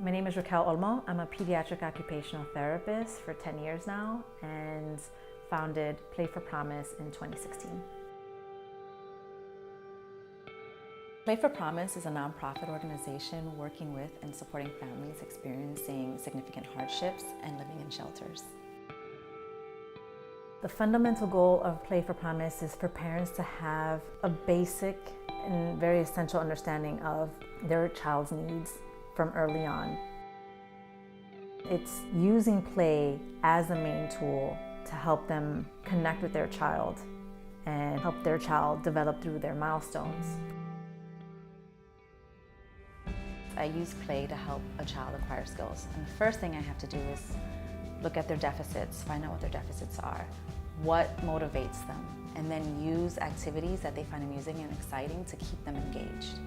My name is Raquel Olmo. I'm a pediatric occupational therapist for 10 years now and founded Play4Promise in 2016. Play4Promise is a nonprofit organization working with and supporting families experiencing significant hardships and living in shelters. The fundamental goal of Play4Promise is for parents to have a basic and very essential understanding of their child's needs from early on. It's using play as the main tool to help them connect with their child and help their child develop through their milestones. I use play to help a child acquire skills. And the first thing I have to do is look at their deficits, find out what their deficits are, what motivates them, and then use activities that they find amusing and exciting to keep them engaged.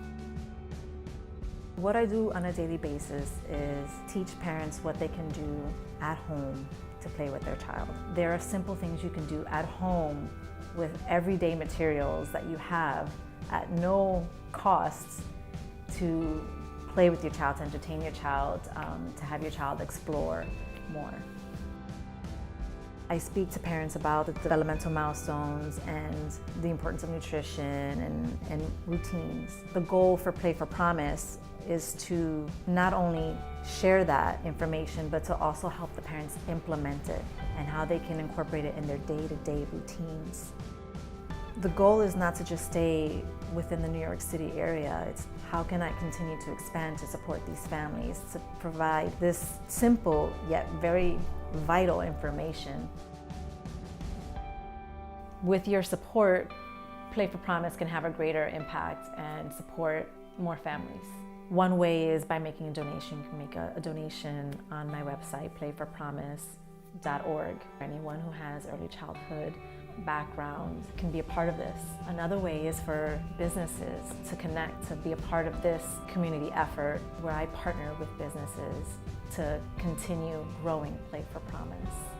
What I do on a daily basis is teach parents what they can do at home to play with their child. There are simple things you can do at home with everyday materials that you have at no cost to play with your child, to entertain your child, to have your child explore more. I speak to parents about the developmental milestones and the importance of nutrition and routines. The goal for Play4Promise is to not only share that information, but to also help the parents implement it and how they can incorporate it in their day-to-day routines. The goal is not to just stay within the New York City area. It's how can I continue to expand to support these families, to provide this simple yet very vital information. With your support, Play4Promise can have a greater impact and support more families. One way is by making a donation. You can make a donation on my website, play4promise.org. Anyone who has early childhood background can be a part of this. Another way is for businesses to connect, to be a part of this community effort where I partner with businesses to continue growing Play4Promise.